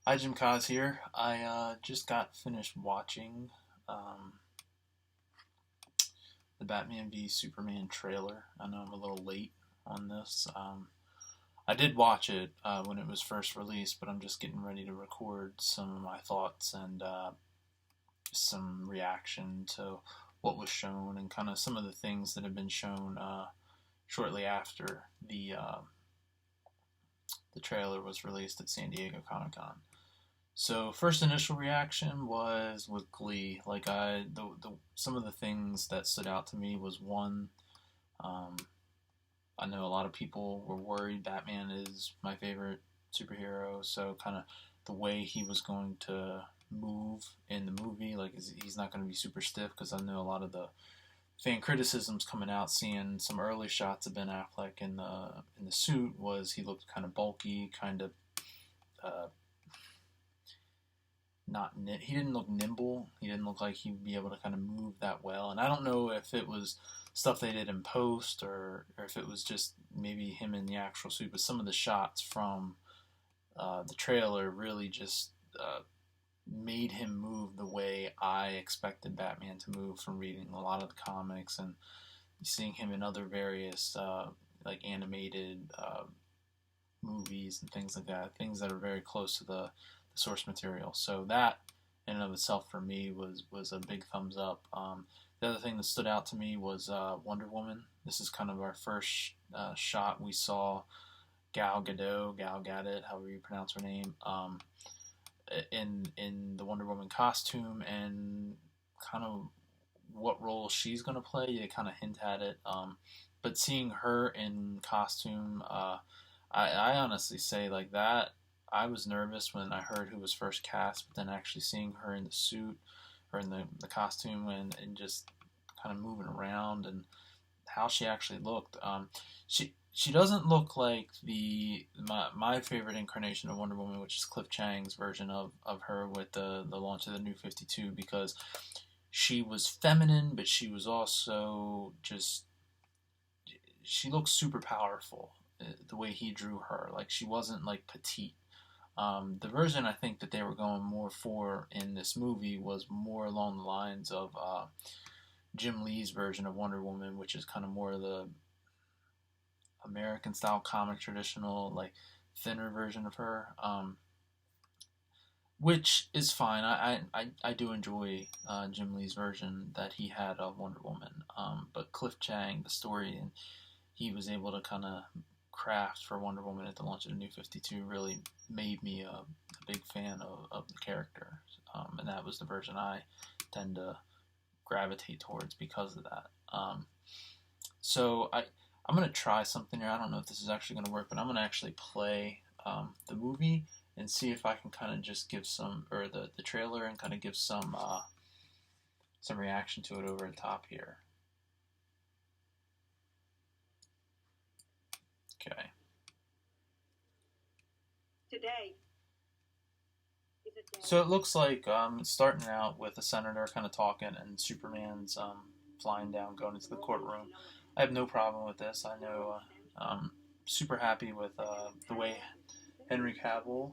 Hi, Jim Kaz here. I just got finished watching um, the Batman v Superman trailer. I know I'm a little late on this. I did watch it when it was first released, but I'm just getting ready to record some of my thoughts and some reaction to what was shown and kind of some of the things that have been shown shortly after the trailer was released at San Diego Comic Con. So first initial reaction was with glee. Like the some of the things that stood out to me was one. Um, I know a lot of people were worried. Batman is my favorite superhero, so kind of the way he was going to move in the movie, like he's not going to be super stiff because I know a lot of the fan criticisms coming out, seeing some early shots of Ben Affleck in the suit was he looked kind of bulky, kind of uh, not he didn't look nimble. He didn't look like he'd be able to kind of move that well. And I don't know if it was stuff they did in post or if it was just maybe him in the actual suit. But some of the shots from the trailer really just made him move the way I expected Batman to move from reading a lot of the comics and seeing him in other various like animated movies and things like that. Things that are very close to the source material. So that in and of itself for me was a big thumbs up. The other thing that stood out to me was Wonder Woman. This is kind of our first shot we saw Gal Gadot, however you pronounce her name, in the Wonder Woman costume and kind of what role she's gonna play. They kind of hint at it, but seeing her in costume, I honestly say like that I was nervous when I heard who was first cast, but then actually seeing her in the suit or in the costume and just kind of moving around and how she actually looked. She doesn't look like my favorite incarnation of Wonder Woman, which is Cliff Chang's version of her with the launch of the New 52, because she was feminine, but she was also just she looked super powerful. The way he drew her, like she wasn't like petite. The version I think that they were going more for in this movie was more along the lines of Jim Lee's version of Wonder Woman, which is kind of more the American style comic traditional, like thinner version of her, which is fine. I do enjoy Jim Lee's version that he had of Wonder Woman, but Cliff Chang, the story, and he was able to kind of craft for Wonder Woman at the launch of the New 52 really made me a big fan of the character. And that was the version I tend to gravitate towards because of that. So I'm going to try something here. I don't know if this is actually going to work, but I'm going to actually play the movie and see if I can kind of just give some, or the trailer and kind of give some reaction to it over the top here. Okay. Today. So it looks like it's starting out with the senator kind of talking and Superman's flying down, going into the courtroom. I have no problem with this. I know super happy with the way Henry Cavill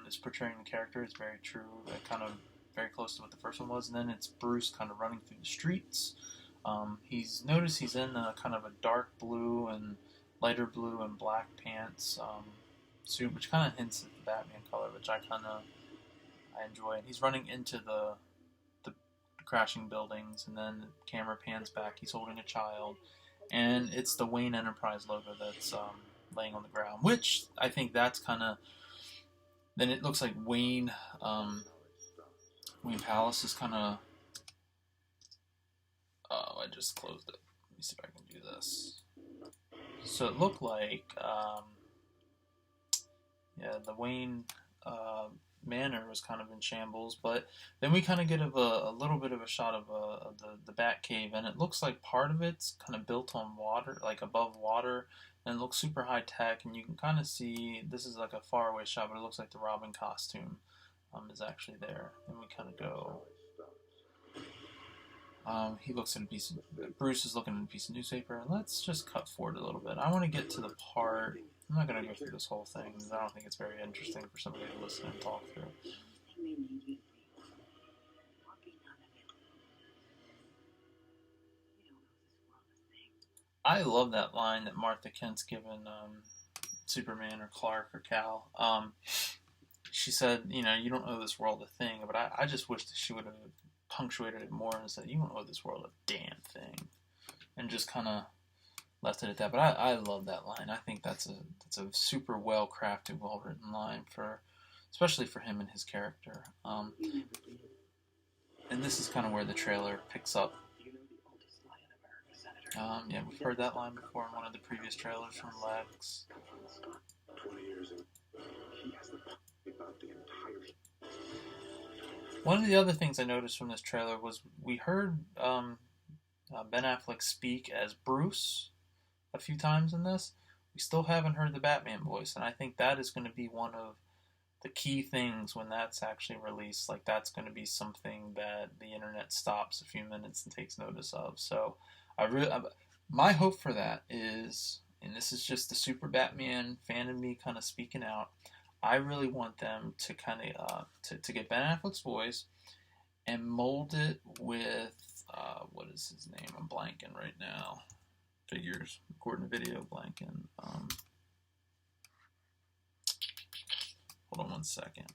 is portraying the character. It's very true, kind of very close to what the first one was. And then it's Bruce kind of running through the streets. He's noticed he's in a kind of a dark blue and lighter blue and black pants suit, which kind of hints at the Batman color, which I enjoy. And he's running into the crashing buildings, and then the camera pans back. He's holding a child, and it's the Wayne Enterprise logo that's laying on the ground. Which I think that's kind of then it looks like Wayne Palace is kind of. Oh, I just closed it. Let me see if I can do this. So it looked like, yeah, the Wayne manor was kind of in shambles, but then we kind of get a little bit of a shot of the Bat Cave, and it looks like part of it's kind of built on water, like above water, and it looks super high tech, and you can kind of see this is like a far away shot, but it looks like the Robin costume is actually there. Then we kind of go. He looks at a piece of. Bruce is looking at a piece of newspaper. Let's just cut forward a little bit. I want to get to the part. I'm not gonna go through this whole thing because I don't think it's very interesting for somebody to listen and talk through. I love that line that Martha Kent's given Superman or Clark or Cal. She said, you don't owe this world a thing, but I just wish that she would have punctuated it more and said, you don't owe this world a damn thing, and just kind of left it at that. But I love that line. I think that's a super well crafted, well written line especially for him and his character. And this is kind of where the trailer picks up. Yeah, we've heard that line before in one of the previous trailers from Lex. 20 years and he has the about the entire. One of the other things I noticed from this trailer was we heard Ben Affleck speak as Bruce a few times in this. We still haven't heard the Batman voice, and I think that is going to be one of the key things when that's actually released. Like, that's going to be something that the internet stops a few minutes and takes notice of. So my hope for that is, and this is just the Super Batman fan in me kind of speaking out, I really want them to kind of to get Ben Affleck's voice and mold it with what is his name? I'm blanking right now. Figures, according to video, blanking. Hold on one second.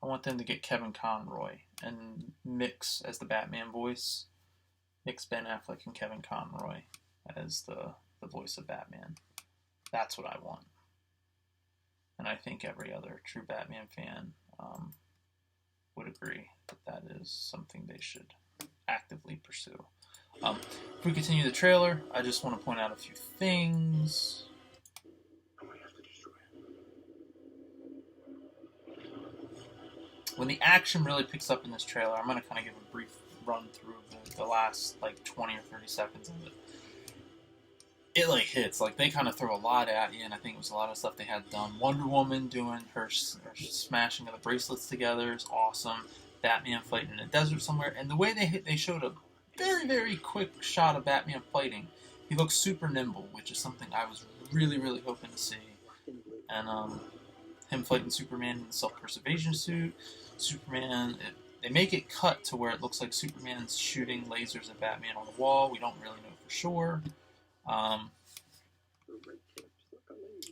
I want them to get Kevin Conroy and mix as the Batman voice. Mix Ben Affleck and Kevin Conroy as the voice of Batman. That's what I want. And I think every other true Batman fan would agree that is something they should actively pursue. If we continue the trailer, I just want to point out a few things. When the action really picks up in this trailer, I'm going to kind of give a brief run through the last 20 or 30 seconds of it. It hits, they kind of throw a lot at you, and I think it was a lot of stuff they had done. Wonder Woman doing her smashing of the bracelets together is awesome. Batman fighting in a desert somewhere, and the way they showed a very, very quick shot of Batman fighting. He looks super nimble, which is something I was really, really hoping to see. And him fighting Superman in the self-preservation suit. Superman, they make it cut to where it looks like Superman's shooting lasers at Batman on the wall. We don't really know for sure. I'm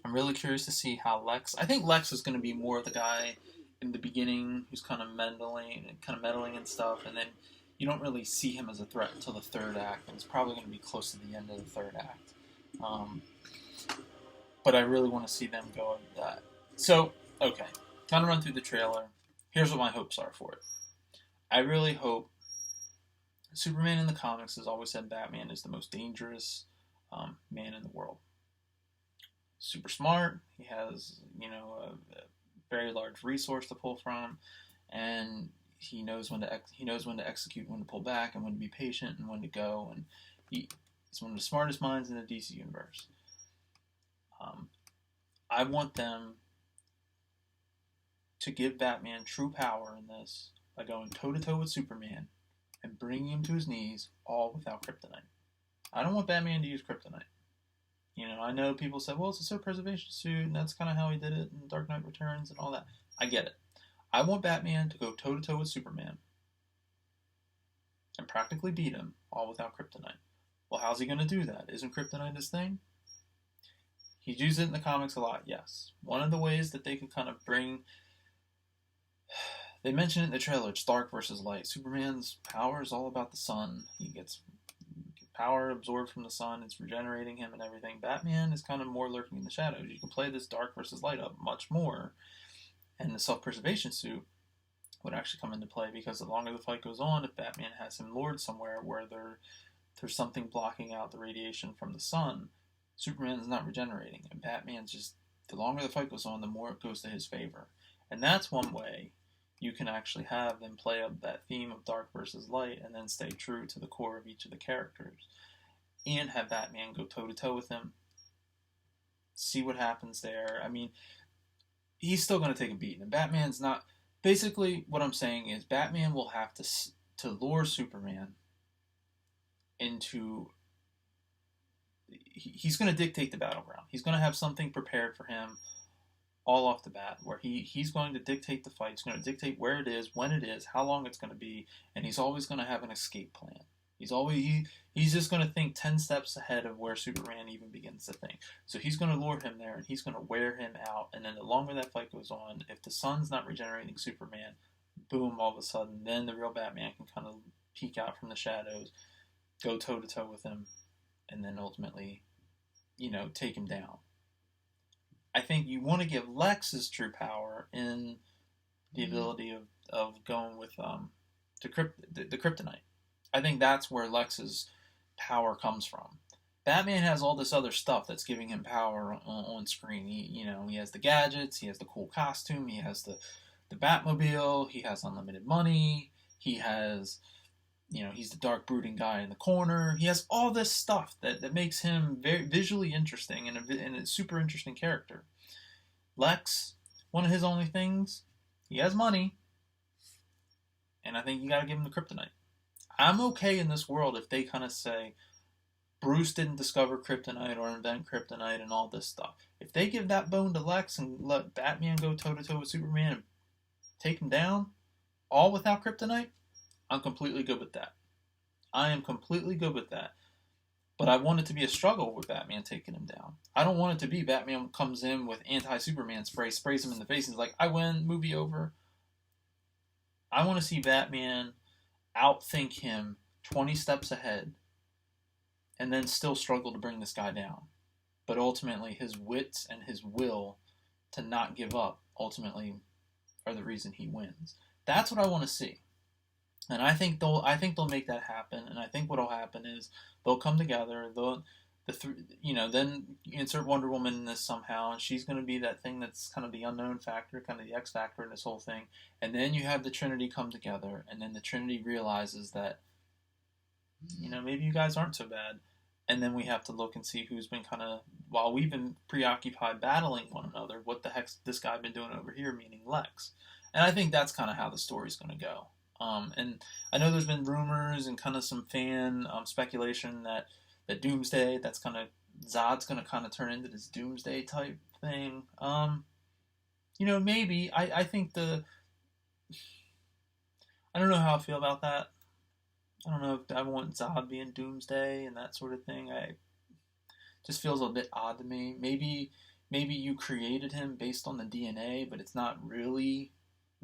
really curious to see how Lex. I think Lex is going to be more of the guy in the beginning who's kind of meddling and stuff, and then you don't really see him as a threat until the third act, and it's probably going to be close to the end of the third act. But I really want to see them go into that. So, okay, kind of run through the trailer. Here's what my hopes are for it. I really hope Superman in the comics has always said Batman is the most dangerous man in the world. Super smart. He has, a very large resource to pull from, and he knows when to execute, when to pull back, and when to be patient, and when to go. And he's one of the smartest minds in the DC universe. I want them to give Batman true power in this by going toe-to-toe with Superman and bringing him to his knees, all without kryptonite. I don't want Batman to use kryptonite. I know people say, well, it's a self-preservation suit, and that's kind of how he did it in Dark Knight Returns and all that. I get it. I want Batman to go toe-to-toe with Superman and practically beat him, all without kryptonite. Well, how's he going to do that? Isn't kryptonite his thing? He's used it in the comics a lot, yes. One of the ways that they can kind of bring... They mention it in the trailer, it's dark versus light. Superman's power is all about the sun. He gets power absorbed from the sun, it's regenerating him and everything. Batman is kind of more lurking in the shadows. You can play this dark versus light up much more, and the self-preservation suit would actually come into play, because the longer the fight goes on, if Batman has him lured somewhere where there's something blocking out the radiation from the sun, Superman's not regenerating, and Batman's just, the longer the fight goes on, the more it goes to his favor. And that's one way you can actually have them play up that theme of dark versus light and then stay true to the core of each of the characters. And have Batman go toe-to-toe with him. See what happens there. I mean, he's still going to take a beating. And Batman's not. Basically, what I'm saying is Batman will have to lure Superman into. He's going to dictate the battleground. He's going to have something prepared for him all off the bat, where he's going to dictate the fight. He's going to dictate where it is, when it is, how long it's going to be, and he's always going to have an escape plan. He's just going to think 10 steps ahead of where Superman even begins to think. So he's going to lure him there, and he's going to wear him out. And then the longer that fight goes on, if the sun's not regenerating Superman, boom, all of a sudden, then the real Batman can kind of peek out from the shadows, go toe to toe with him, and then ultimately, take him down. I think you want to give Lex his true power in the ability of going with the kryptonite. I think that's where Lex's power comes from. Batman has all this other stuff that's giving him power on screen. He has the gadgets, he has the cool costume, he has the Batmobile, he has unlimited money, he has, he's the dark brooding guy in the corner. He has all this stuff that makes him very visually interesting and a super interesting character. Lex, one of his only things, he has money, and I think you got to give him the kryptonite. I'm okay in this world if they kind of say Bruce didn't discover kryptonite or invent kryptonite and all this stuff. If they give that bone to Lex and let Batman go toe to toe with Superman and take him down, all without kryptonite, I'm completely good with that. I am completely good with that. But I want it to be a struggle with Batman taking him down. I don't want it to be Batman comes in with anti-Superman spray, sprays him in the face, and is like, I win, movie over. I want to see Batman outthink him 20 steps ahead and then still struggle to bring this guy down. But ultimately, his wits and his will to not give up ultimately are the reason he wins. That's what I want to see. And I think they'll make that happen. And I think what'll happen is they'll come together. Then you insert Wonder Woman in this somehow, and she's going to be that thing that's kind of the unknown factor, kind of the X factor in this whole thing. And then you have the Trinity come together, and then the Trinity realizes that, maybe you guys aren't so bad. And then we have to look and see who's been kind of, while we've been preoccupied battling one another, what the heck's this guy been doing over here, meaning Lex. And I think that's kind of how the story's going to go. And I know there's been rumors and kind of some fan speculation that Doomsday, that's kind of, Zod's going to kind of turn into this Doomsday type thing. Maybe. I think I don't know how I feel about that. I don't know if I want Zod being Doomsday and that sort of thing. Just feels a bit odd to me. Maybe you created him based on the DNA, but it's not really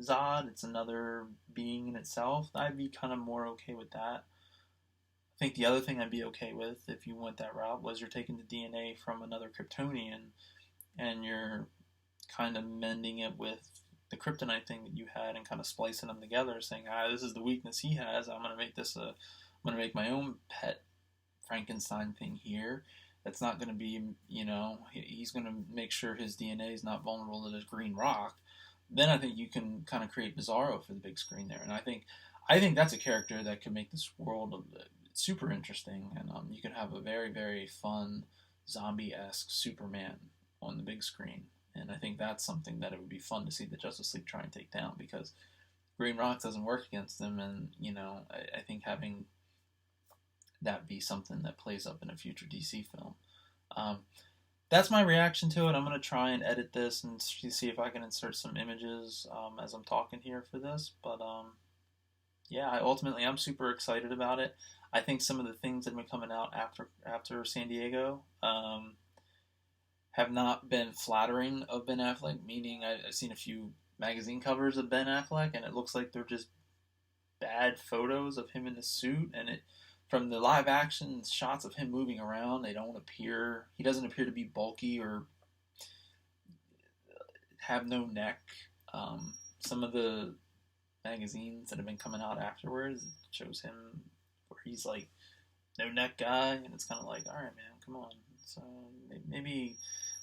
Zod. It's another being in itself. I'd be kind of more okay with that. I think the other thing I'd be okay with, if you went that route, was you're taking the DNA from another Kryptonian and you're kind of mending it with the kryptonite thing that you had and kind of splicing them together, saying, this is the weakness he has. I'm going to make my own pet Frankenstein thing here. That's not going to be, he's going to make sure his DNA is not vulnerable to this green rock. Then I think you can kind of create Bizarro for the big screen there. And I think that's a character that could make this world super interesting. And you could have a very, very fun zombie-esque Superman on the big screen. And I think that's something that it would be fun to see the Justice League try and take down, because Green Rock doesn't work against them. And, I think having that be something that plays up in a future DC film. That's my reaction to it. I'm going to try and edit this and see if I can insert some images as I'm talking here for this. But, I'm super excited about it. I think some of the things that have been coming out after San Diego have not been flattering of Ben Affleck, meaning I've seen a few magazine covers of Ben Affleck, and it looks like they're just bad photos of him in the suit, and from the live action shots of him moving around, he doesn't appear to be bulky or have no neck. Some of the magazines that have been coming out afterwards shows him where he's like no neck guy, and it's kind of like, all right, man, come on. So maybe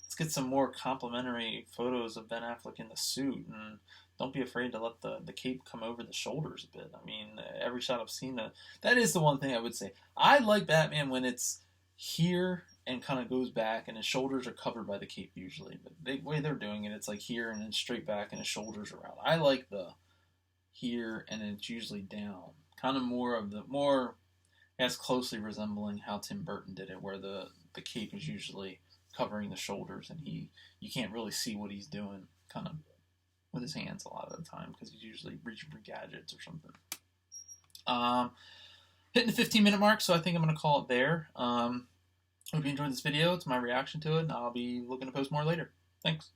let's get some more complimentary photos of Ben Affleck in the suit, and don't be afraid to let the cape come over the shoulders a bit. I mean, every shot I've seen, that is the one thing I would say. I like Batman when it's here and kind of goes back, and his shoulders are covered by the cape usually. But the way they're doing it, it's like here and then straight back, and his shoulders are out. I like the here and then it's usually down, kind of more as closely resembling how Tim Burton did it, where the cape is usually covering the shoulders, and you can't really see what he's doing, kind of with his hands a lot of the time because he's usually reaching for gadgets or something. Hitting the 15-minute mark, so I think I'm going to call it there. Hope you enjoyed this video. It's my reaction to it, and I'll be looking to post more later. Thanks.